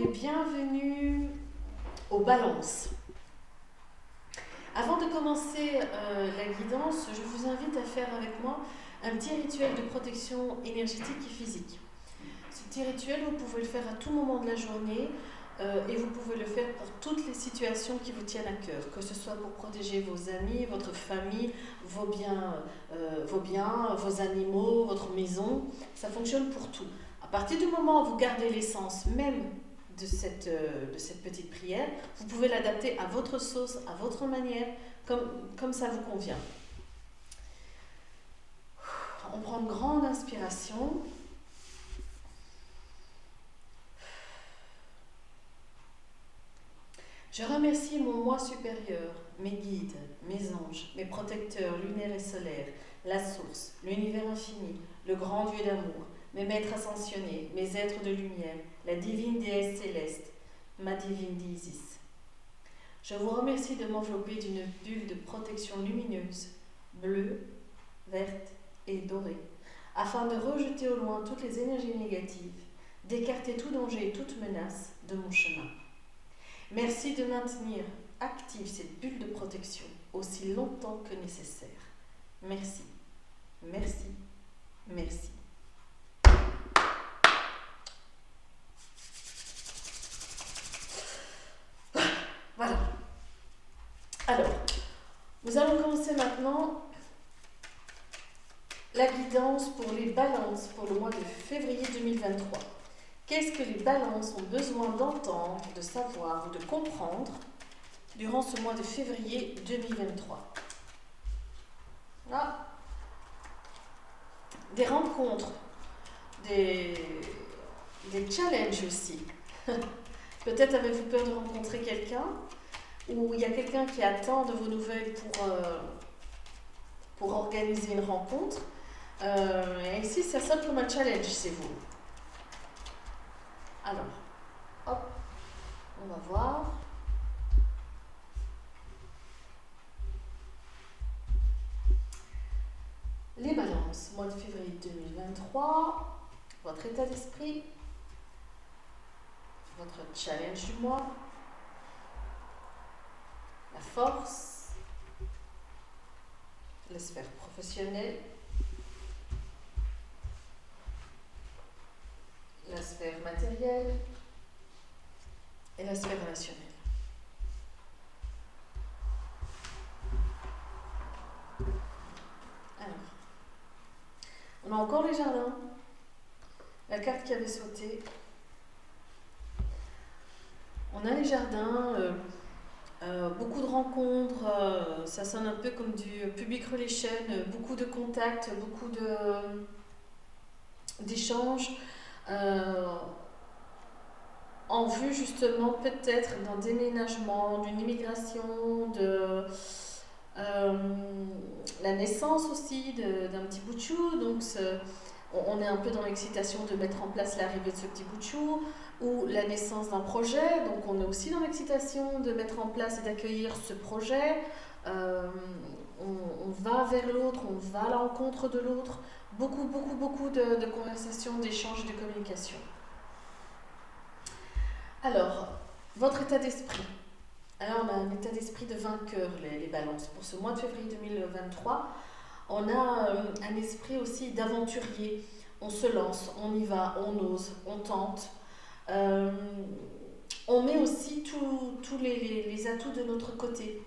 et bienvenue aux balances. Avant de commencer la guidance, je vous invite à faire avec moi un petit rituel de protection énergétique et physique. Ce petit rituel, vous pouvez le faire à tout moment de la journée et vous pouvez le faire pour toutes les situations qui vous tiennent à cœur, que ce soit pour protéger vos amis, votre famille, vos biens, vos animaux, votre maison. Ça fonctionne pour tout. À partir du moment où vous gardez l'essence même de cette petite prière, vous pouvez l'adapter à votre sauce, à votre manière, comme ça vous convient. On prend une grande inspiration. Je remercie mon moi supérieur, mes guides, mes anges, mes protecteurs lunaires et solaires, la source, l'univers infini, le grand Dieu d'amour, mes maîtres ascensionnés, mes êtres de lumière, la divine déesse céleste, ma divine Isis. Je vous remercie de m'envelopper d'une bulle de protection lumineuse, bleue, verte et dorée, afin de rejeter au loin toutes les énergies négatives, d'écarter tout danger et toute menace de mon chemin. Merci de maintenir active cette bulle de protection aussi longtemps que nécessaire. Merci, merci, merci. Voilà. Alors, nous allons commencer maintenant la guidance pour les balances pour le mois de février 2023. Qu'est-ce que les balances ont besoin d'entendre, de savoir ou de comprendre durant ce mois de février 2023? Ah, des rencontres, des challenges aussi. Peut-être avez-vous peur de rencontrer quelqu'un, ou il y a quelqu'un qui attend de vos nouvelles pour organiser une rencontre. Et ici, ça sonne comme un challenge, c'est vous. Alors, hop, on va voir. Les balances, mois de février 2023, votre état d'esprit, votre challenge du mois, la force, la sphère professionnelle, la sphère matérielle et la sphère relationnelle. Alors, on a encore les jardins, la carte qui avait sauté. On a les jardins, beaucoup de rencontres, ça sonne un peu comme du public relation, beaucoup de contacts, beaucoup d'échanges. En vue justement peut-être d'un déménagement, d'une immigration, de la naissance aussi d'un petit bout de chou. Donc on est un peu dans l'excitation de mettre en place l'arrivée de ce petit bout de chou, ou la naissance d'un projet. Donc on est aussi dans l'excitation de mettre en place et d'accueillir ce projet. On va vers l'autre, on va à l'encontre de l'autre. Beaucoup de conversations, d'échanges, de communication. Alors, votre état d'esprit. Alors, on a un état d'esprit de vainqueur, les balances. Pour ce mois de février 2023, on a un esprit aussi d'aventurier. On se lance, on y va, on ose, on tente. On met aussi tous les atouts de notre côté.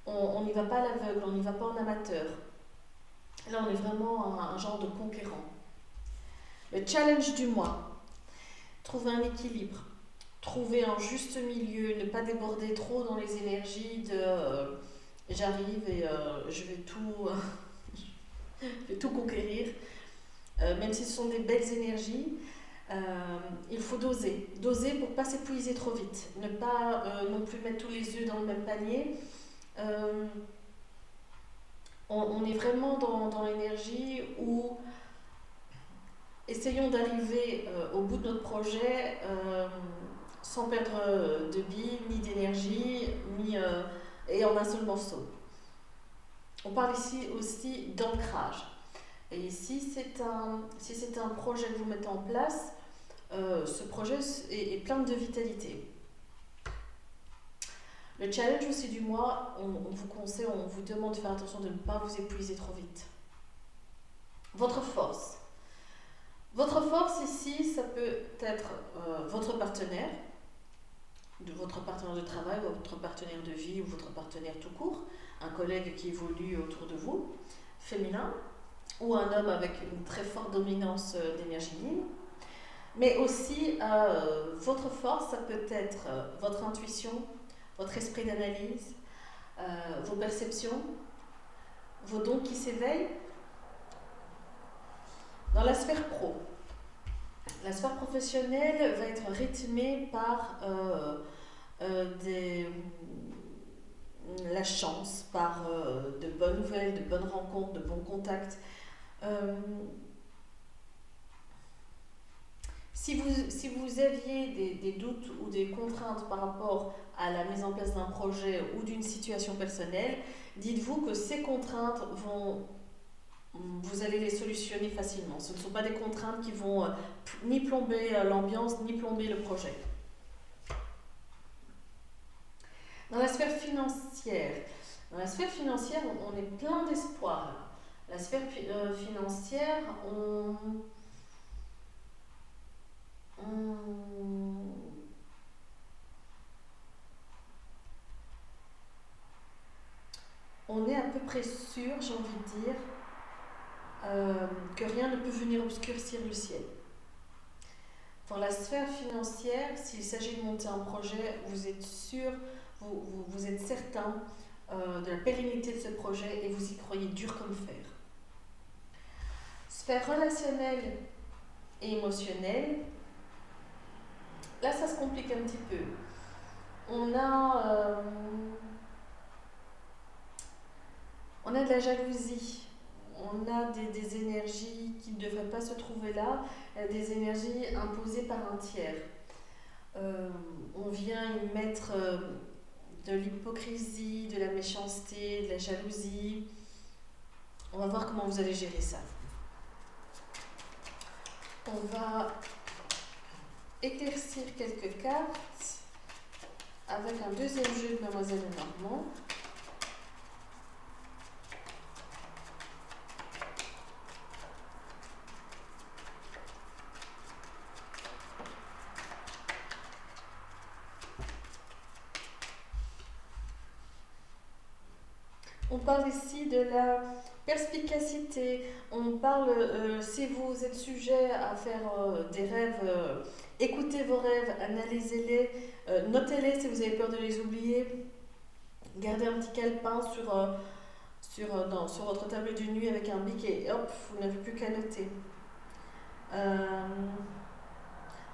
On n'y va pas à l'aveugle, on n'y va pas en amateur. Là, on est vraiment un genre de conquérant. Le challenge du mois. Trouver un équilibre. Trouver un juste milieu, ne pas déborder trop dans les énergies de j'arrive et je vais tout conquérir. Même si ce sont des belles énergies, il faut doser pour ne pas s'épuiser trop vite, ne pas non plus mettre tous les œufs dans le même panier. On est vraiment dans l'énergie où essayons d'arriver au bout de notre projet sans perdre de billes, ni d'énergie, et en un seul morceau. On parle ici aussi d'ancrage. Et ici, si c'est un projet que vous mettez en place, ce projet est plein de vitalité. Le challenge aussi du mois, on vous conseille, on vous demande de faire attention de ne pas vous épuiser trop vite. Votre force. Votre force ici, ça peut être votre partenaire de travail, votre partenaire de vie ou votre partenaire tout court, un collègue qui évolue autour de vous, féminin, ou un homme avec une très forte dominance d'énergie yin. Mais aussi, votre force, ça peut être votre intuition, votre esprit d'analyse, vos perceptions, vos dons qui s'éveillent. Dans la sphère pro, la sphère professionnelle va être rythmée par la chance, par de bonnes nouvelles, de bonnes rencontres, de bons contacts. Si vous aviez des doutes ou des contraintes par rapport à la mise en place d'un projet ou d'une situation personnelle, dites-vous que ces contraintes vous allez les solutionner facilement. Ce ne sont pas des contraintes qui vont ni plomber l'ambiance, ni plomber le projet. Dans la sphère financière, on est plein d'espoir. La sphère financière, on est à peu près sûr, j'ai envie de dire, que rien ne peut venir obscurcir le ciel. Dans la sphère financière, s'il s'agit de monter un projet, vous êtes sûr, vous êtes certain de la pérennité de ce projet et vous y croyez dur comme fer. Sphère relationnelle et émotionnelle, là ça se complique un petit peu. On a de la jalousie, on a des énergies qui ne devraient pas se trouver là, des énergies imposées par un tiers. On vient y mettre de l'hypocrisie, de la méchanceté, de la jalousie. On va voir comment vous allez gérer ça. On va éclaircir quelques cartes avec un deuxième jeu de Mademoiselle Lenormand. On parle ici de la perspicacité, on parle, si vous êtes sujet à faire des rêves, écoutez vos rêves, analysez-les, notez-les si vous avez peur de les oublier, gardez un petit calepin sur votre table de nuit avec un bic et hop, vous n'avez plus qu'à noter.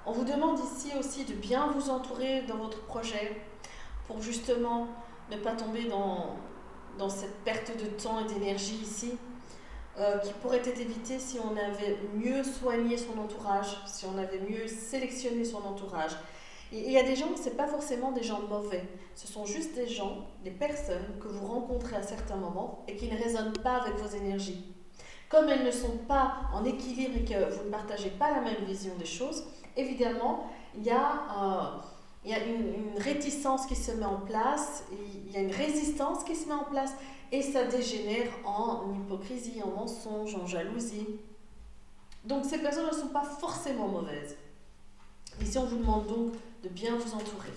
On vous demande ici aussi de bien vous entourer dans votre projet pour justement ne pas tomber dans cette perte de temps et d'énergie ici, qui pourrait être évitée si on avait mieux soigné son entourage, si on avait mieux sélectionné son entourage. Et il y a des gens, ce n'est pas forcément des gens mauvais, ce sont juste des gens, des personnes que vous rencontrez à certains moments et qui ne résonnent pas avec vos énergies. Comme elles ne sont pas en équilibre et que vous ne partagez pas la même vision des choses, évidemment, il y a une réticence qui se met en place, il y a une résistance qui se met en place et ça dégénère en hypocrisie, en mensonge, en jalousie. Donc ces personnes ne sont pas forcément mauvaises. Ici, on vous demande donc de bien vous entourer.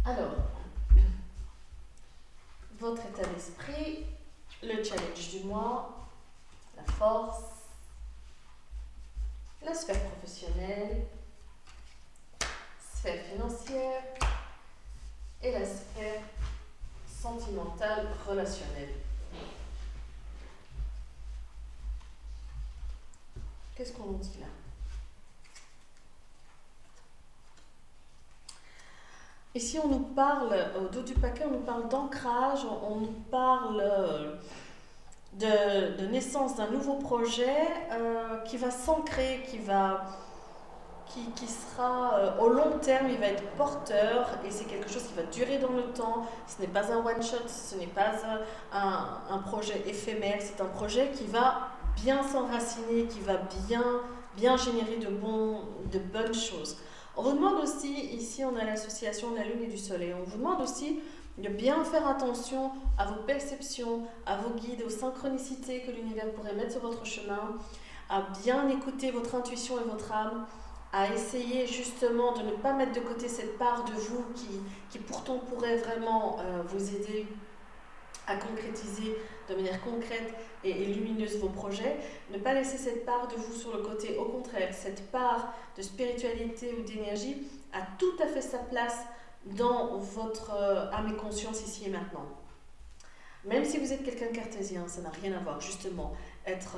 Alors, votre état d'esprit, le challenge du mois, la force, la sphère professionnelle, sphère financière et la sphère sentimentale relationnelle. Qu'est-ce qu'on nous dit là? Ici, on nous parle, au dos du paquet, on nous parle d'ancrage, on nous parle de naissance d'un nouveau projet qui va s'ancrer, qui va qui sera au long terme, il va être porteur et c'est quelque chose qui va durer dans le temps. Ce n'est pas un one-shot, ce n'est pas un projet éphémère, c'est un projet qui va bien s'enraciner, qui va bien générer de bonnes choses. On vous demande aussi, ici on a l'association de la Lune et du Soleil, on vous demande aussi de bien faire attention à vos perceptions, à vos guides, aux synchronicités que l'univers pourrait mettre sur votre chemin, à bien écouter votre intuition et votre âme, à essayer justement de ne pas mettre de côté cette part de vous qui pourtant pourrait vraiment vous aider à concrétiser de manière concrète et lumineuse vos projets, ne pas laisser cette part de vous sur le côté. Au contraire, cette part de spiritualité ou d'énergie a tout à fait sa place dans votre âme et conscience ici et maintenant. Même si vous êtes quelqu'un de cartésien, ça n'a rien à voir. Justement, être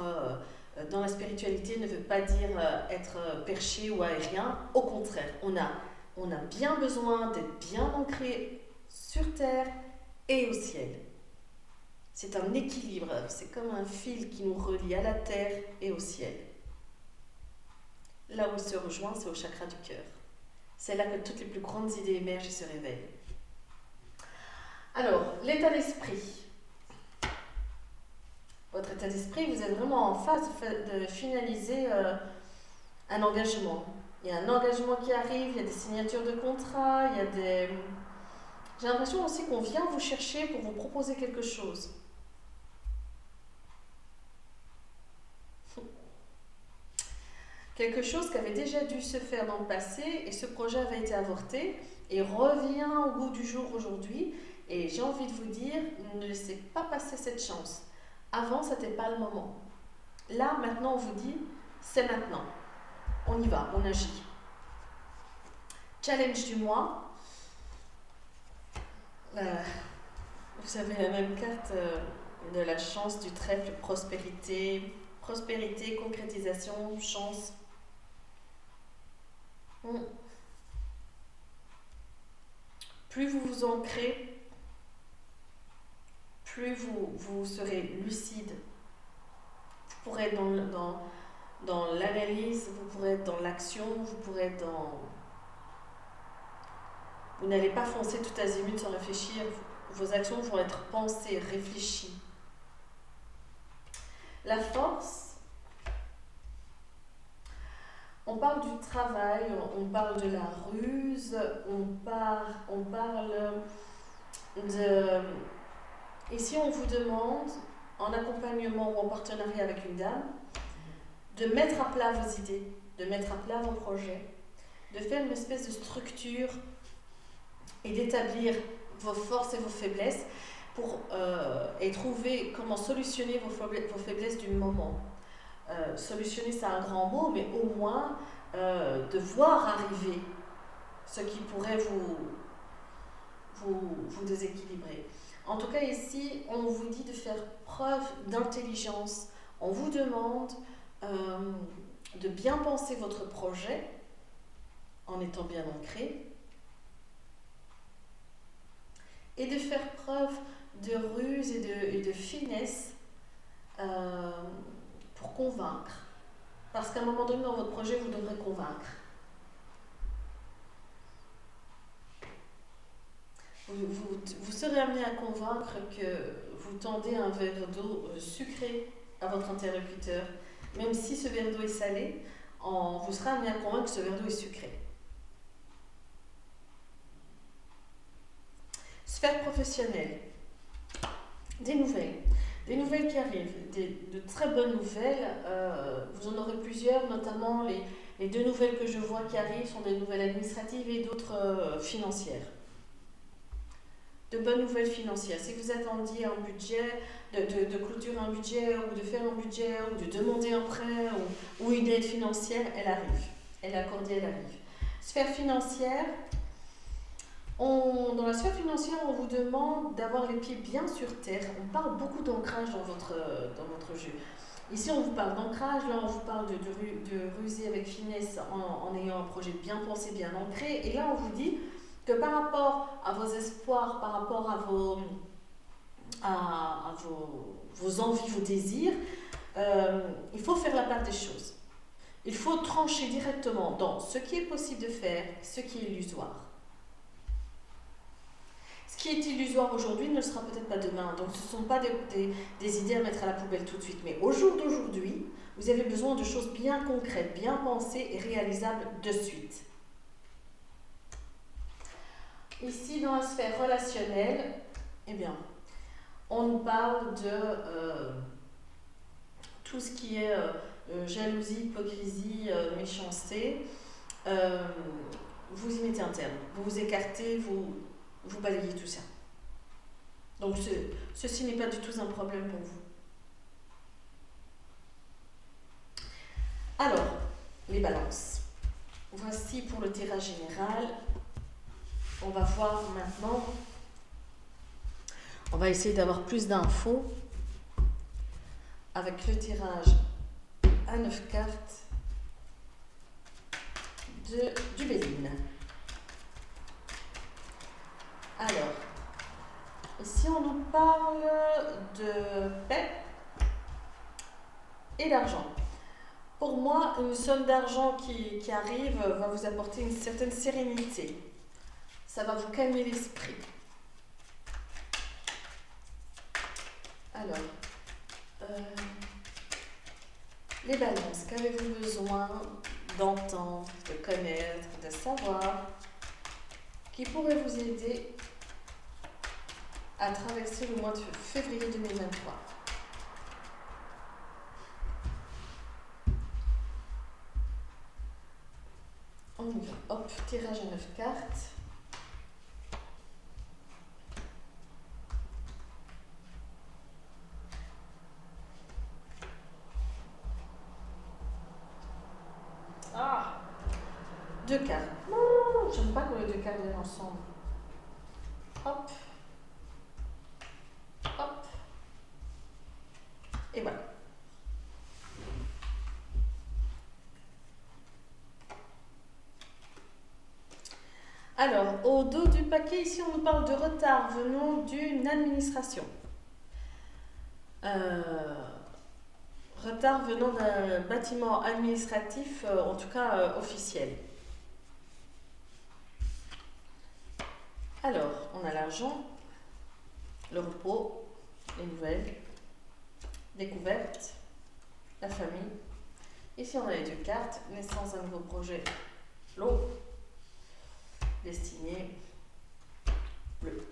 dans la spiritualité ne veut pas dire être perché ou aérien. Au contraire, on a bien besoin d'être bien ancré sur terre et au ciel. C'est un équilibre, c'est comme un fil qui nous relie à la terre et au ciel. Là où il se rejoint, c'est au chakra du cœur. C'est là que toutes les plus grandes idées émergent et se réveillent. Alors, l'état d'esprit. Votre état d'esprit, vous êtes vraiment en phase de finaliser un engagement. Il y a un engagement qui arrive, il y a des signatures de contrats, il y a des... J'ai l'impression aussi qu'on vient vous chercher pour vous proposer quelque chose. Quelque chose qui avait déjà dû se faire dans le passé et ce projet avait été avorté et revient au goût du jour aujourd'hui. Et j'ai envie de vous dire, ne laissez pas passer cette chance. Avant, ce n'était pas le moment. Là, maintenant, on vous dit, c'est maintenant. On y va, on agit. Challenge du mois. Vous avez la même carte de la chance, du trèfle, prospérité, concrétisation, chance. Plus vous vous ancrez, plus vous serez lucide. Vous pourrez être dans l'analyse, vous pourrez être dans l'action, vous pourrez être dans... Vous n'allez pas foncer tout azimut sans réfléchir. Vos actions vont être pensées, réfléchies. La force... On parle du travail, on parle de la ruse, on parle de... Ici, on vous demande, en accompagnement ou en partenariat avec une dame, de mettre à plat vos idées, de mettre à plat vos projets, de faire une espèce de structure et d'établir vos forces et vos faiblesses et trouver comment solutionner vos faiblesses du moment. Solutionner, c'est un grand mot, mais au moins de voir arriver ce qui pourrait vous déséquilibrer. En tout cas, ici, on vous dit de faire preuve d'intelligence. On vous demande de bien penser votre projet en étant bien ancré et de faire preuve de ruse et de finesse pour convaincre. Parce qu'à un moment donné dans votre projet, vous devrez convaincre. Vous serez amené à convaincre que vous tendez un verre d'eau sucré à votre interlocuteur. Même si ce verre d'eau est salé, vous serez amené à convaincre que ce verre d'eau est sucré. Sphère professionnelle. Des nouvelles qui arrivent, de très bonnes nouvelles. Vous en aurez plusieurs, notamment les deux nouvelles que je vois qui arrivent sont des nouvelles administratives et d'autres financières. De bonnes nouvelles financières. Si vous attendiez un budget, de clôturer un budget ou de faire un budget ou de demander un prêt ou une aide financière, elle arrive. Elle est accordée, elle arrive. Sphère financière. Dans la sphère financière, on vous demande d'avoir les pieds bien sur terre. On parle beaucoup d'ancrage dans votre jeu. Ici, on vous parle d'ancrage, là, on vous parle de ruser avec finesse en ayant un projet bien pensé, bien ancré. Et là, on vous dit que par rapport à vos espoirs, par rapport à vos envies, vos désirs, il faut faire la part des choses. Il faut trancher directement dans ce qui est possible de faire, ce qui est illusoire. Ce qui est illusoire aujourd'hui ne le sera peut-être pas demain. Donc ce ne sont pas des idées à mettre à la poubelle tout de suite. Mais au jour d'aujourd'hui, vous avez besoin de choses bien concrètes, bien pensées et réalisables de suite. Ici, dans la sphère relationnelle, eh bien, on nous parle de tout ce qui est jalousie, hypocrisie, méchanceté. Vous y mettez un terme. Vous vous écartez, vous balayez tout ça. Donc ceci n'est pas du tout un problème pour vous. Alors, les balances. Voici pour le tirage général. On va voir maintenant. On va essayer d'avoir plus d'infos avec le tirage à 9 cartes du Béline. Alors, ici on nous parle de paix et d'argent. Pour moi, une somme d'argent qui arrive va vous apporter une certaine sérénité. Ça va vous calmer l'esprit. Alors, les balances, qu'avez-vous besoin d'entendre, de connaître, de savoir, qui pourrait vous aider à traverser le mois de février 2023? On y va. Hop, tirage à 9 cartes. Ah, 2 cartes. Non, j'aime pas que les 2 cartes viennent ensemble. Hop. Hop. Et voilà. Alors, au dos du paquet, ici, on nous parle de retard venant d'une administration. Retard venant d'un bâtiment administratif, en tout cas officiel. Alors, on a l'argent, le repos, les nouvelles, découvertes, la famille. Ici, on a les 2 cartes, naissance d'un nouveau projet, l'eau, destinée, bleu,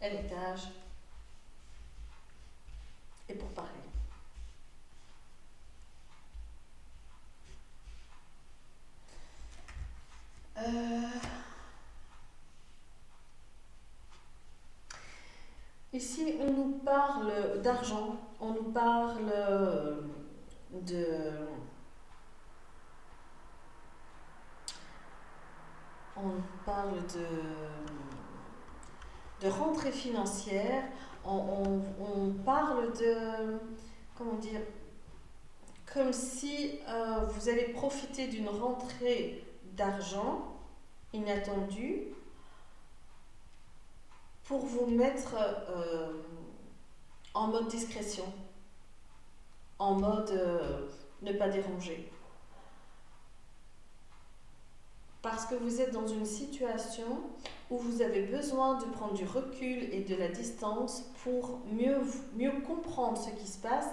héritage, et pour parler. Ici, on nous parle d'argent, on nous parle de rentrée financière, on parle de, comment dire, comme si vous allez profiter d'une rentrée d'argent inattendue pour vous mettre en mode discrétion, en mode ne pas déranger. Parce que vous êtes dans une situation où vous avez besoin de prendre du recul et de la distance pour mieux comprendre ce qui se passe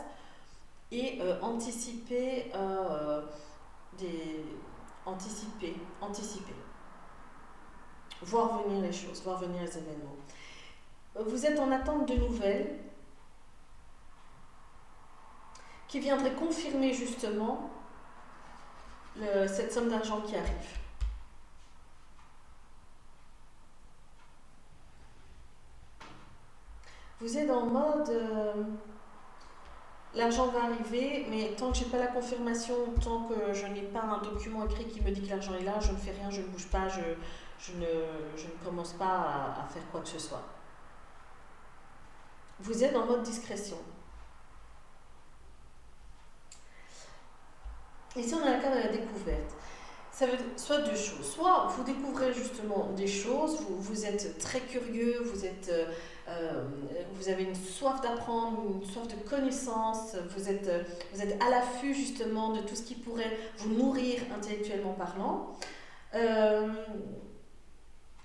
et anticiper, voir venir les choses, voir venir les événements. Vous êtes en attente de nouvelles qui viendraient confirmer justement cette somme d'argent qui arrive. Vous êtes en mode l'argent va arriver, mais tant que je n'ai pas la confirmation, tant que je n'ai pas un document écrit qui me dit que l'argent est là, je ne fais rien, je ne bouge pas, je ne commence pas à faire quoi que ce soit. Vous êtes en mode discrétion. Ici, on a la carte de la découverte. Ça veut dire soit deux choses. Soit vous découvrez justement des choses, vous êtes très curieux, vous avez une soif d'apprendre, une soif de connaissance, vous êtes à l'affût justement de tout ce qui pourrait vous nourrir intellectuellement parlant. Euh,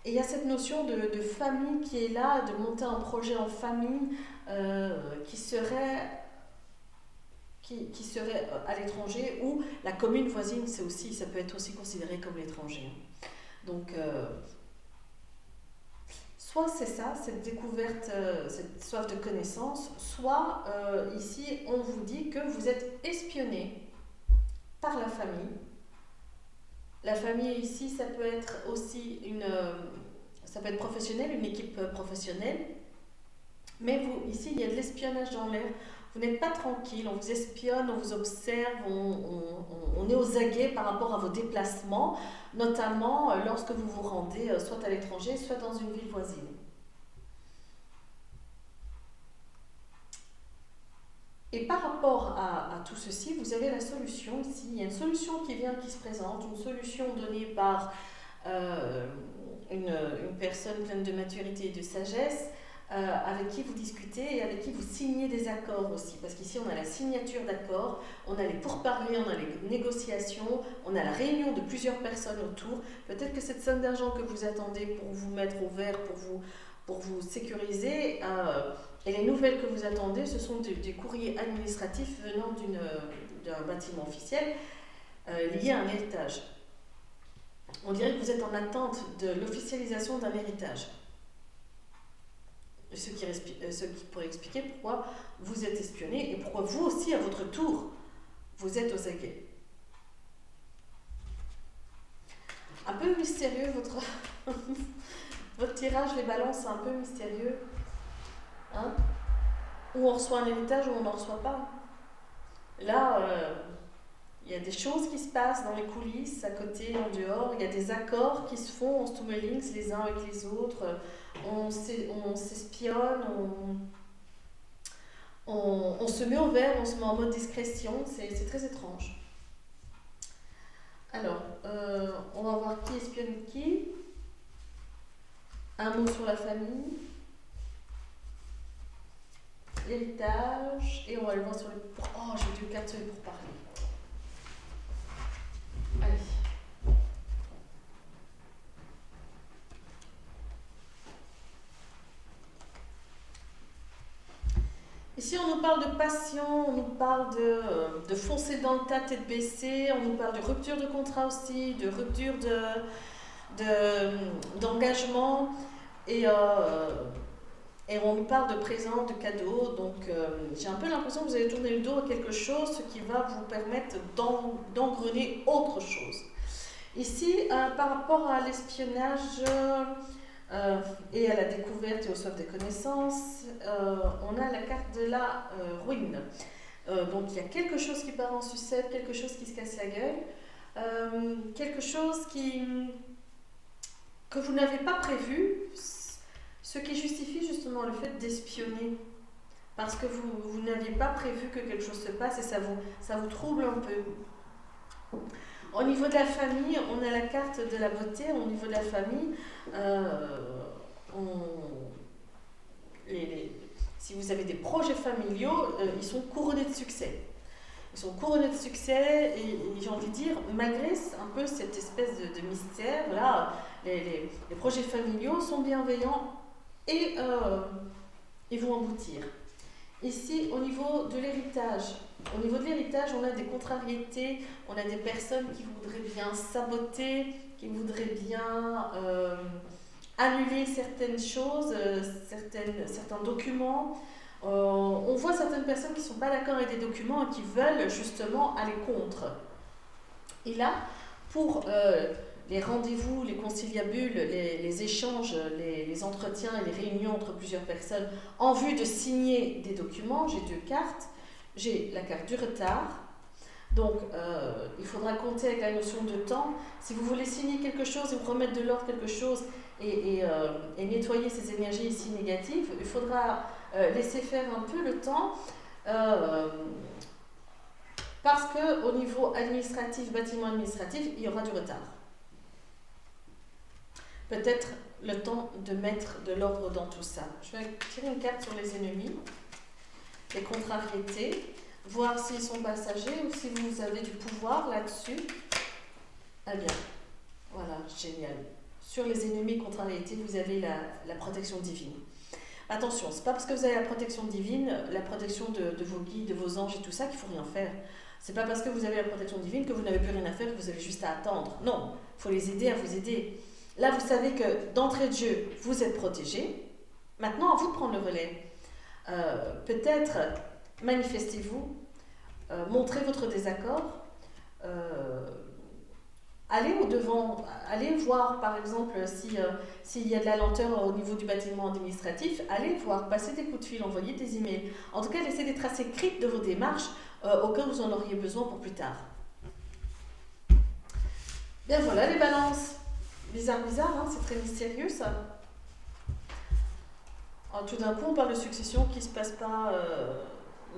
et il y a cette notion de famille qui est là, de monter un projet en famille qui serait à l'étranger, ou la commune voisine, ça peut être aussi considéré comme l'étranger. Donc, soit c'est ça, cette découverte, cette soif de connaissance, soit ici on vous dit que vous êtes espionné par la famille. La famille ici, ça peut être aussi ça peut être professionnel, une équipe professionnelle, mais ici il y a de l'espionnage dans l'air. Vous n'êtes pas tranquille, on vous espionne, on vous observe, on est aux aguets par rapport à vos déplacements, notamment lorsque vous vous rendez soit à l'étranger, soit dans une ville voisine. Et par rapport à tout ceci, vous avez la solution ici. Il y a une solution qui se présente, une solution donnée par une personne pleine de maturité et de sagesse, avec qui vous discutez et avec qui vous signez des accords aussi. Parce qu'ici, on a la signature d'accords, on a les pourparlers, on a les négociations, on a la réunion de plusieurs personnes autour. Peut-être que cette somme d'argent que vous attendez pour vous mettre au vert, pour vous sécuriser, et les nouvelles que vous attendez, ce sont des courriers administratifs venant d'un bâtiment officiel lié à un héritage. On dirait que vous êtes en attente de l'officialisation d'un héritage. Ce qui pourrait expliquer pourquoi vous êtes espionné et pourquoi vous aussi, à votre tour, vous êtes aux aguets. Un peu mystérieux, votre tirage, les balances, c'est un peu mystérieux. Hein? Ou on reçoit un héritage ou on n'en reçoit pas. Là, il y a des choses qui se passent dans les coulisses, à côté, en dehors. Il y a des accords qui se font en stummelings les uns avec les autres. On s'espionne, on se met au vert, on se met en mode discrétion. C'est très étrange. Alors, on va voir qui espionne qui. Un mot sur la famille. L'héritage. Et on va le voir sur les... Oh, j'ai dû capter pour parler. Allez. Ici, on nous parle de passion, on nous parle de foncer dans le tas tête baissée, on nous parle de rupture de contrat aussi, de rupture d'engagement, et on nous parle de présents, de cadeaux. Donc, j'ai un peu l'impression que vous allez tourner le dos à quelque chose, ce qui va vous permettre d'engrener autre chose. Ici, par rapport à l'espionnage et à la découverte et au soif des connaissances, on a la carte de la ruine. Donc il y a quelque chose qui part en sucette, quelque chose qui se casse la gueule, quelque chose que vous n'avez pas prévu, ce qui justifie justement le fait d'espionner. Parce que vous n'aviez pas prévu que quelque chose se passe et ça vous trouble un peu. Au niveau de la famille, on a la carte de la beauté. Au niveau de la famille, si vous avez des projets familiaux, ils sont couronnés de succès. Ils sont couronnés de succès et j'ai envie de dire, malgré un peu cette espèce de mystère, là, les projets familiaux sont bienveillants et ils vont aboutir. Ici, au niveau de l'héritage, on a des contrariétés, on a des personnes qui voudraient bien saboter, qui voudraient bien annuler certaines choses, certains documents. On voit certaines personnes qui ne sont pas d'accord avec des documents et qui veulent justement aller contre. Et là, pour les rendez-vous, les conciliabules, les échanges, les entretiens et les réunions entre plusieurs personnes en vue de signer des documents, j'ai deux cartes. J'ai la carte du retard. Donc, il faudra compter avec la notion de temps. Si vous voulez signer quelque chose et vous remettre de l'ordre quelque chose et nettoyer ces énergies ici négatives, il faudra laisser faire un peu le temps. Parce qu'au niveau administratif, bâtiment administratif, il y aura du retard. Peut-être le temps de mettre de l'ordre dans tout ça. Je vais tirer une carte sur les ennemis, les contrariétés, voir s'ils sont passagers ou si vous avez du pouvoir là-dessus. Ah bien, voilà, génial. Sur les ennemis contrariétés, vous avez la protection divine. Attention, c'est pas parce que vous avez la protection divine, la protection de vos guides, de vos anges et tout ça qu'il ne faut rien faire. C'est pas parce que vous avez la protection divine que vous n'avez plus rien à faire, que vous avez juste à attendre. Non, il faut les aider à vous aider. Là, vous savez que d'entrée de jeu, vous êtes protégé. Maintenant, à vous de prendre le relais. Peut-être manifestez-vous, montrez votre désaccord, allez au-devant, allez voir par exemple s'il y a de la lenteur au niveau du bâtiment administratif, allez voir, passez des coups de fil, envoyez des emails. En tout cas, laissez des traces écrites de vos démarches au cas où vous en auriez besoin pour plus tard. Bien voilà les balances. Bizarre, hein, c'est très mystérieux ça. Alors, tout d'un coup, on parle de succession qui ne se passe pas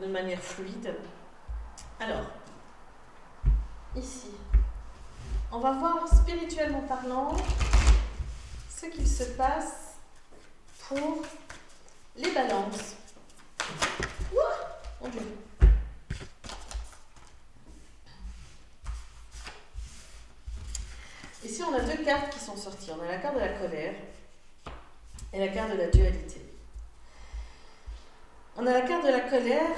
de manière fluide. Alors, ici, on va voir spirituellement parlant ce qu'il se passe pour les balances. Ouah, mon Dieu. Ici, on a deux cartes qui sont sorties. On a la carte de la colère et la carte de la dualité. On a la carte de la colère.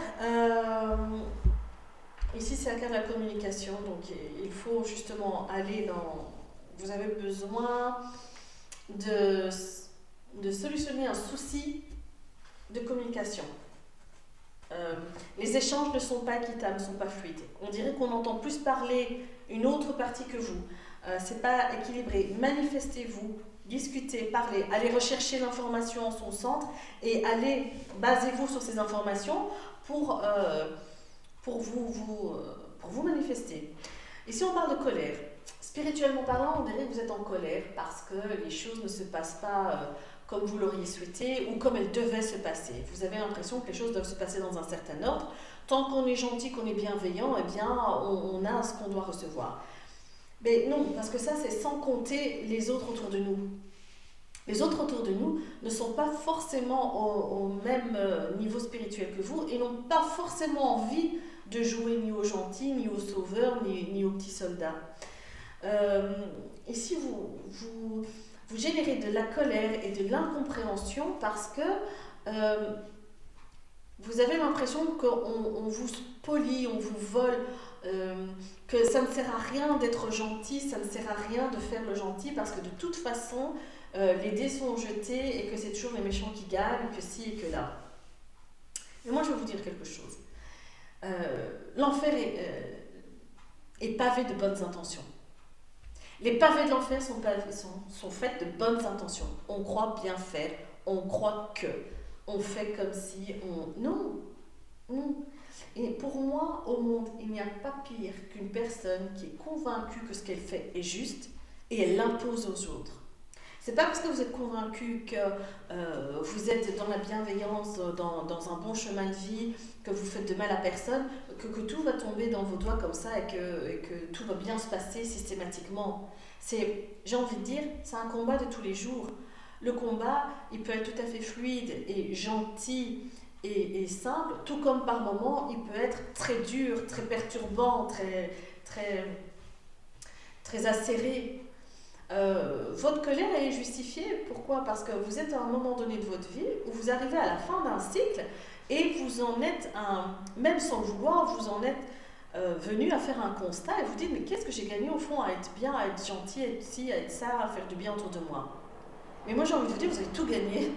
Ici, c'est la carte de la communication. Donc, il faut justement aller dans... Vous avez besoin de solutionner un souci de communication. Les échanges ne sont pas équitables, ne sont pas fluides. On dirait qu'on entend plus parler une autre partie que vous. C'est pas équilibré. Manifestez-vous, discutez, parlez, allez rechercher l'information en son centre et allez, basez-vous sur ces informations pour vous manifester. Ici, on parle de colère. Spirituellement parlant, on dirait que vous êtes en colère parce que les choses ne se passent pas comme vous l'auriez souhaité ou comme elles devaient se passer. Vous avez l'impression que les choses doivent se passer dans un certain ordre. Tant qu'on est gentil, qu'on est bienveillant, eh bien, on a ce qu'on doit recevoir. Mais non, parce que ça, c'est sans compter les autres autour de nous. Les autres autour de nous ne sont pas forcément au même niveau spirituel que vous et n'ont pas forcément envie de jouer ni aux gentils, ni aux sauveurs, ni aux petits soldats. Ici, vous générez de la colère et de l'incompréhension parce que vous avez l'impression qu'on vous spolie, on vous vole, que ça ne sert à rien d'être gentil, ça ne sert à rien de faire le gentil parce que de toute façon, les dés sont jetés et que c'est toujours les méchants qui gagnent, que ci et que là. Mais moi, je vais vous dire quelque chose. L'enfer est pavé de bonnes intentions. Les pavés de l'enfer sont faits de bonnes intentions. On croit bien faire, on croit que, on fait comme si on... Non. Et pour moi, au monde, il n'y a pas pire qu'une personne qui est convaincue que ce qu'elle fait est juste et elle l'impose aux autres. C'est pas parce que vous êtes convaincu que vous êtes dans la bienveillance, dans un bon chemin de vie, que vous faites de mal à personne, que tout va tomber dans vos doigts comme ça et que tout va bien se passer systématiquement. J'ai envie de dire, c'est un combat de tous les jours. Le combat, il peut être tout à fait fluide et gentil et simple, tout comme par moments, il peut être très dur, très perturbant, très acéré. Votre colère, elle est justifiée. Pourquoi ? Parce que vous êtes à un moment donné de votre vie où vous arrivez à la fin d'un cycle et vous en êtes, même sans le vouloir, vous en êtes venu à faire un constat et vous dites, mais qu'est-ce que j'ai gagné au fond à être bien, à être gentil, à être ci, à être ça, à faire du bien autour de moi ? Mais moi j'ai envie de vous dire, vous avez tout gagné.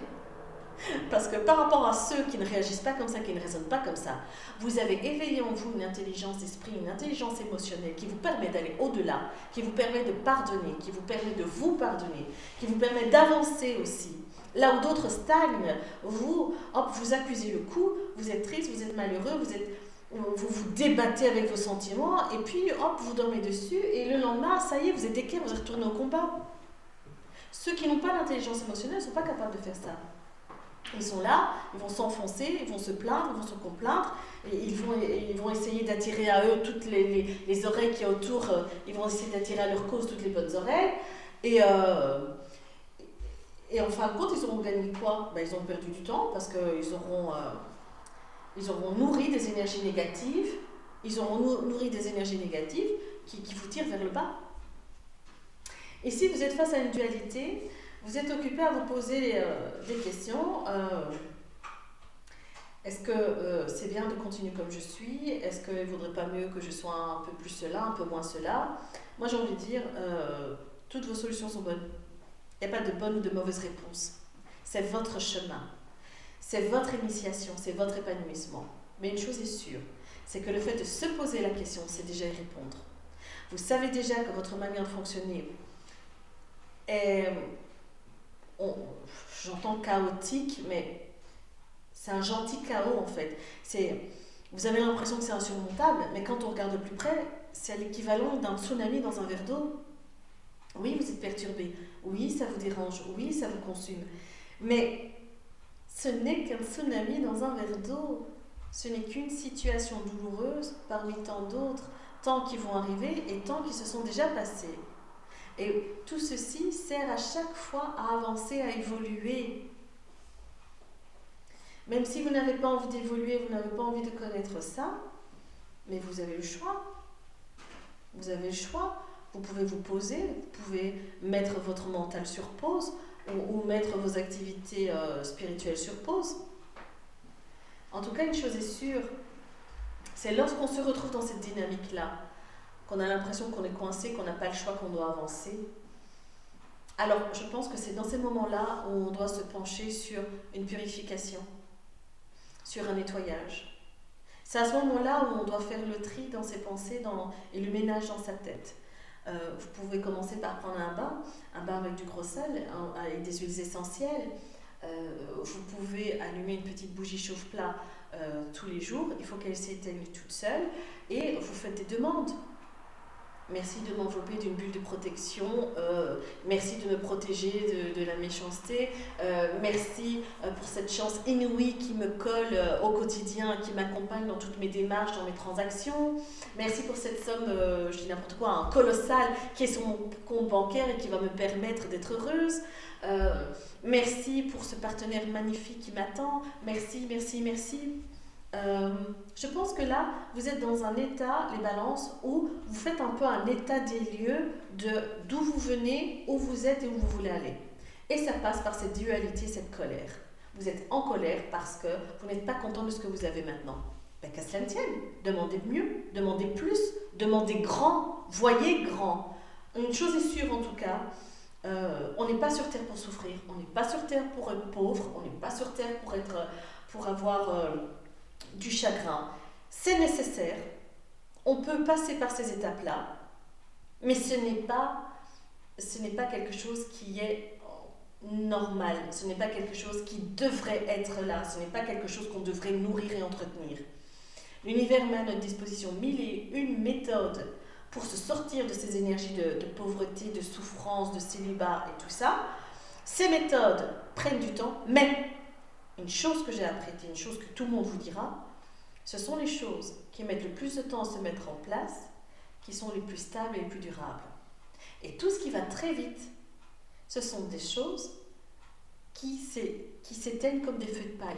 Parce que par rapport à ceux qui ne réagissent pas comme ça, qui ne raisonnent pas comme ça, vous avez éveillé en vous une intelligence d'esprit, une intelligence émotionnelle qui vous permet d'aller au-delà, qui vous permet de pardonner, qui vous permet de vous pardonner, qui vous permet d'avancer aussi. Là où d'autres stagnent, vous accusez le coup, vous êtes triste, vous êtes malheureux, vous débattez avec vos sentiments, et puis vous dormez dessus, et le lendemain, ça y est, vous êtes équerre, vous êtes retourné au combat. Ceux qui n'ont pas l'intelligence émotionnelle ne sont pas capables de faire ça. Ils sont là, ils vont s'enfoncer, ils vont se plaindre, ils vont se complaindre, et ils vont essayer d'attirer à eux toutes les oreilles qui y a autour, ils vont essayer d'attirer à leur cause toutes les bonnes oreilles. Et, et en fin de compte, ils auront gagné quoi? Ils ont perdu du temps parce ils auront nourri des énergies négatives, nourri des énergies négatives qui vous tirent vers le bas. Et si vous êtes face à une dualité, vous êtes occupé à vous poser des questions. Est-ce que c'est bien de continuer comme je suis? Est-ce qu'il ne vaudrait pas mieux que je sois un peu plus cela, un peu moins cela? Moi, j'ai envie de dire, toutes vos solutions sont bonnes. Il n'y a pas de bonne ou de mauvaise réponse. C'est votre chemin. C'est votre initiation, c'est votre épanouissement. Mais une chose est sûre, c'est que le fait de se poser la question, c'est déjà y répondre. Vous savez déjà que votre manière de fonctionner est, j'entends chaotique, mais c'est un gentil chaos en fait. Vous avez l'impression que c'est insurmontable, mais quand on regarde de plus près, c'est l'équivalent d'un tsunami dans un verre d'eau. Oui, vous êtes perturbé. Oui, ça vous dérange. Oui, ça vous consume. Mais ce n'est qu'un tsunami dans un verre d'eau. Ce n'est qu'une situation douloureuse parmi tant d'autres, tant qui vont arriver et tant qui se sont déjà passés. Et tout ceci sert à chaque fois à avancer, à évoluer. Même si vous n'avez pas envie d'évoluer, vous n'avez pas envie de connaître ça, mais vous avez le choix. Vous avez le choix. Vous pouvez vous poser, vous pouvez mettre votre mental sur pause ou mettre vos activités spirituelles sur pause. En tout cas, une chose est sûre, c'est lorsqu'on se retrouve dans cette dynamique-là, qu'on a l'impression qu'on est coincé, qu'on n'a pas le choix, qu'on doit avancer. Alors, je pense que c'est dans ces moments-là où on doit se pencher sur une purification, sur un nettoyage. C'est à ce moment-là où on doit faire le tri dans ses pensées et le ménage dans sa tête. Vous pouvez commencer par prendre un bain avec du gros sel, avec des huiles essentielles. Vous pouvez allumer une petite bougie chauffe-plat tous les jours. Il faut qu'elle s'éteigne toute seule. Et vous faites des demandes. Merci de m'envelopper d'une bulle de protection. Merci de me protéger de la méchanceté. Merci pour cette chance inouïe qui me colle au quotidien, qui m'accompagne dans toutes mes démarches, dans mes transactions. Merci pour cette somme, je dis n'importe quoi, colossale, qui est sur mon compte bancaire et qui va me permettre d'être heureuse. Merci pour ce partenaire magnifique qui m'attend. Merci, merci, merci. Je pense que là, vous êtes dans un état, les balances, où vous faites un peu un état des lieux d'où vous venez, où vous êtes et où vous voulez aller. Et ça passe par cette dualité, cette colère. Vous êtes en colère parce que vous n'êtes pas content de ce que vous avez maintenant. Qu'à cela ne tienne, demandez mieux, demandez plus, demandez grand, voyez grand. Une chose est sûre en tout cas, on n'est pas sur terre pour souffrir, on n'est pas sur terre pour être pauvre, on n'est pas sur terre pour avoir du chagrin. C'est nécessaire, on peut passer par ces étapes-là, mais ce n'est pas quelque chose qui est normal, ce n'est pas quelque chose qui devrait être là, ce n'est pas quelque chose qu'on devrait nourrir et entretenir. L'univers met à notre disposition 1001 méthodes pour se sortir de ces énergies de pauvreté, de souffrance, de célibat et tout ça. Ces méthodes prennent du temps, mais une chose que j'ai apprise, une chose que tout le monde vous dira, ce sont les choses qui mettent le plus de temps à se mettre en place, qui sont les plus stables et les plus durables. Et tout ce qui va très vite, ce sont des choses qui s'éteignent comme des feux de paille.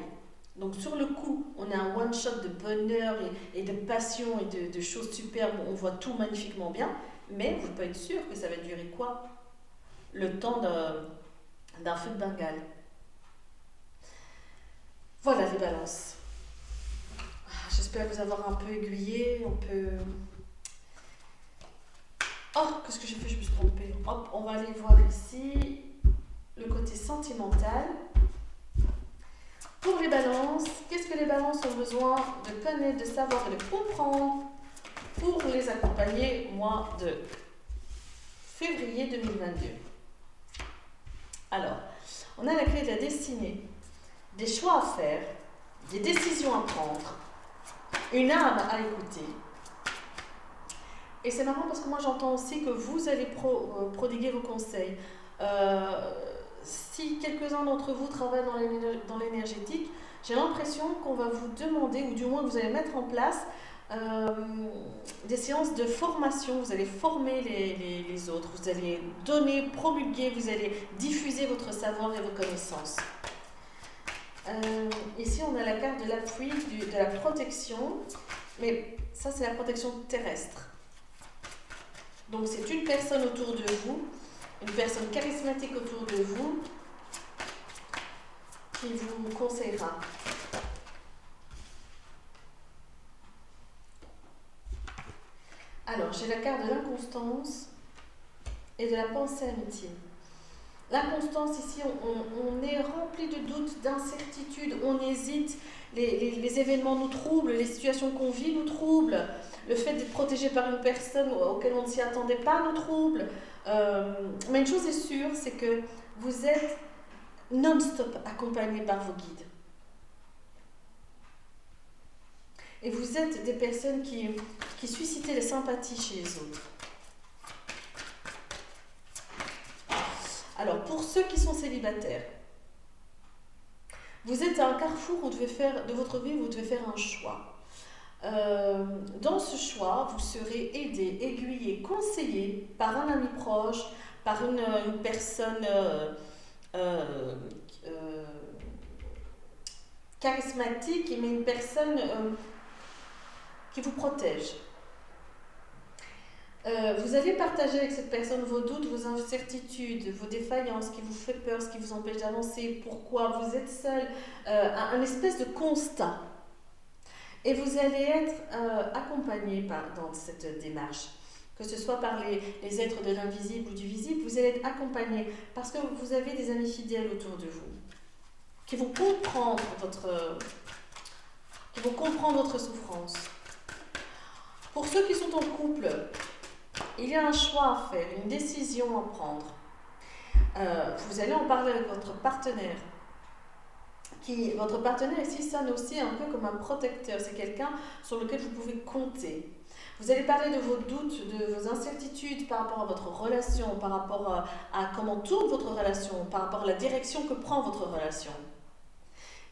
Donc sur le coup, on a un one-shot de bonheur et de passion et de choses superbes, on voit tout magnifiquement bien, mais vous pouvez être sûr que ça va durer quoi? Le temps d'un feu de Bengale. Voilà les balances. J'espère vous avoir un peu aiguillé, Oh, qu'est-ce que j'ai fait? Je me suis trompée. Hop, on va aller voir ici le côté sentimental. Pour les balances, qu'est-ce que les balances ont besoin de connaître, de savoir et de comprendre pour les accompagner au mois de février 2022? Alors, on a la clé de la destinée, des choix à faire, des décisions à prendre, une âme à écouter. Et c'est marrant parce que moi j'entends aussi que vous allez prodiguer vos conseils. si quelques-uns d'entre vous travaillent dans l'énergétique, j'ai l'impression qu'on va vous demander, ou du moins vous allez mettre en place euh, des séances de formation. Vous allez former les autres, vous allez donner, promulguer, vous allez diffuser votre savoir et vos connaissances. Ici, on a la carte de l'appui, de la protection, mais ça, c'est la protection terrestre. Donc, c'est une personne autour de vous, une personne charismatique autour de vous, qui vous conseillera. Alors, j'ai la carte de l'inconstance et de la pensée intime. L'inconstance, ici, on est rempli de doutes, d'incertitudes, on hésite, les événements nous troublent, les situations qu'on vit nous troublent, le fait d'être protégé par une personne auquel on ne s'y attendait pas nous trouble. Mais une chose est sûre, c'est que vous êtes non-stop accompagné par vos guides. Et vous êtes des personnes qui suscitent les sympathies chez les autres. Alors, pour ceux qui sont célibataires, vous êtes à un carrefour où de votre vie, vous devez faire un choix. Dans ce choix, vous serez aidé, aiguillé, conseillé par un ami proche, par une personne charismatique, mais une personne qui vous protège. Vous allez partager avec cette personne vos doutes, vos incertitudes, vos défaillances, ce qui vous fait peur, ce qui vous empêche d'avancer, pourquoi vous êtes seul, un espèce de constat. Et vous allez être accompagné dans cette démarche, que ce soit par les êtres de l'invisible ou du visible, vous allez être accompagné parce que vous avez des amis fidèles autour de vous, qui vont comprendre votre souffrance. Pour ceux qui sont en couple, il y a un choix à faire, une décision à prendre. Vous allez en parler avec votre partenaire. Votre partenaire ici sonne aussi un peu comme un protecteur. C'est quelqu'un sur lequel vous pouvez compter. Vous allez parler de vos doutes, de vos incertitudes par rapport à votre relation, par rapport à comment tourne votre relation, par rapport à la direction que prend votre relation.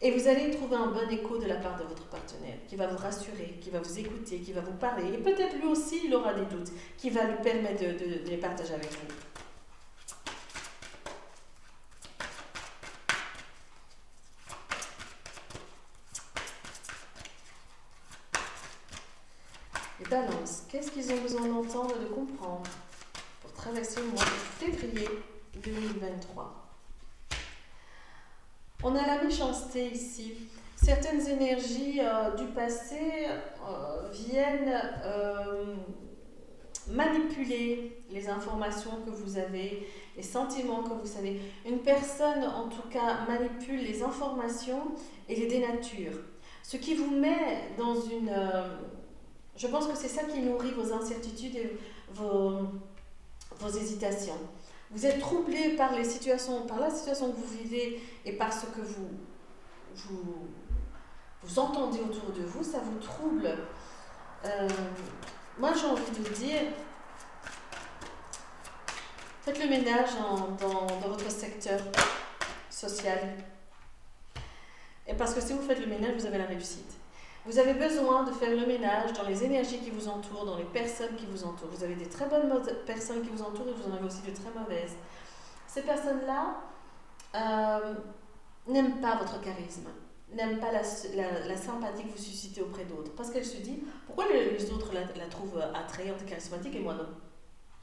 Et vous allez trouver un bon écho de la part de votre partenaire, qui va vous rassurer, qui va vous écouter, qui va vous parler. Et peut-être lui aussi, il aura des doutes, qui va lui permettre de les partager avec vous. Les balances, qu'est-ce qu'ils ont besoin d'entendre et de comprendre pour traverser le mois de février 2023 ? On a la méchanceté ici. Certaines énergies du passé viennent manipuler les informations que vous avez, les sentiments que vous savez. Une personne, en tout cas, manipule les informations et les dénature. Ce qui vous met dans une... je pense que c'est ça qui nourrit vos incertitudes et vos hésitations. Vous êtes troublé par la situation que vous vivez et par ce que vous entendez autour de vous, ça vous trouble. Moi, j'ai envie de vous dire, faites le ménage dans votre secteur social. Et parce que si vous faites le ménage, vous avez la réussite. Vous avez besoin de faire le ménage dans les énergies qui vous entourent, dans les personnes qui vous entourent. Vous avez des très bonnes personnes qui vous entourent et vous en avez aussi de très mauvaises. Ces personnes-là n'aiment pas votre charisme, n'aiment pas la sympathie que vous suscitez auprès d'autres. Parce qu'elles se disent, pourquoi les autres la trouvent attrayante et charismatique et moi non ?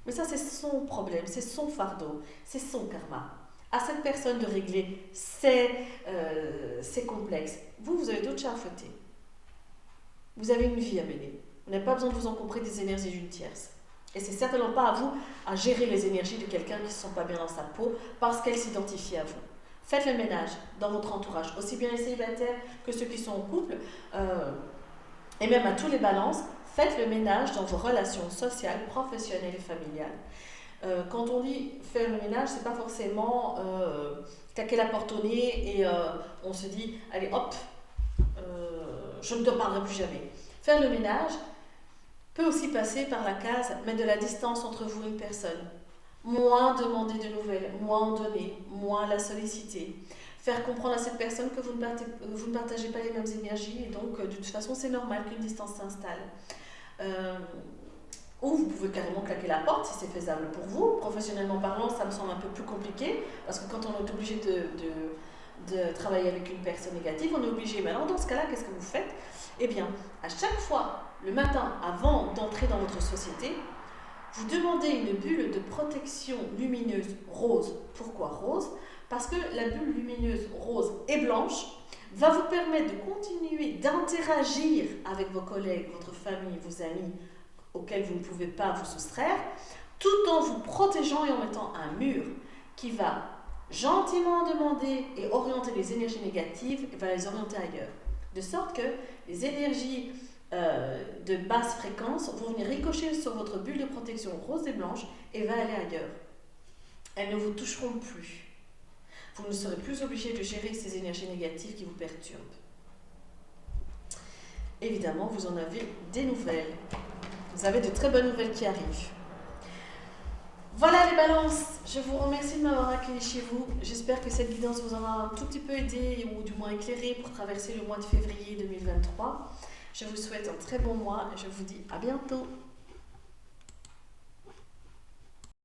Mais ça, c'est son problème, c'est son fardeau, c'est son karma. À cette personne de régler ses complexes. Vous avez d'autres chats à fouetter. Vous avez une vie à mener. Vous n'avez pas besoin de vous encombrer des énergies d'une tierce. Et c'est certainement pas à vous à gérer les énergies de quelqu'un qui ne se sent pas bien dans sa peau parce qu'elle s'identifie à vous. Faites le ménage dans votre entourage, aussi bien les célibataires que ceux qui sont en couple, et même à tous les balances. Faites le ménage dans vos relations sociales, professionnelles et familiales. Quand on dit faire le ménage, c'est pas forcément claquer la porte au nez et on se dit allez hop, je ne te parlerai plus jamais. Faire le ménage peut aussi passer par la case mettre de la distance entre vous et une personne. moins demander de nouvelles, moins en donner, moins la solliciter. Faire comprendre à cette personne que vous ne partagez pas les mêmes énergies et donc de toute façon c'est normal qu'une distance s'installe. Ou vous pouvez carrément claquer la porte si c'est faisable pour vous. Professionnellement parlant, ça me semble un peu plus compliqué parce que quand on est obligé de travailler avec une personne négative, on est obligé. Mais alors dans ce cas-là, qu'est-ce que vous faites? Eh bien, à chaque fois, le matin, avant d'entrer dans votre société, vous demandez une bulle de protection lumineuse rose. Pourquoi rose? Parce que la bulle lumineuse rose et blanche va vous permettre de continuer d'interagir avec vos collègues, votre famille, vos amis, auxquels vous ne pouvez pas vous soustraire, tout en vous protégeant et en mettant un mur qui va gentiment demander et orienter les énergies négatives et va les orienter ailleurs. De sorte que les énergies de basse fréquence vont venir ricocher sur votre bulle de protection rose et blanche et va aller ailleurs. Elles ne vous toucheront plus. Vous ne serez plus obligé de gérer ces énergies négatives qui vous perturbent. Évidemment, vous en avez des nouvelles. Vous avez de très bonnes nouvelles qui arrivent. Voilà les balances, je vous remercie de m'avoir accueilli chez vous. J'espère que cette guidance vous aura un tout petit peu aidé ou du moins éclairé pour traverser le mois de février 2023. Je vous souhaite un très bon mois et je vous dis à bientôt.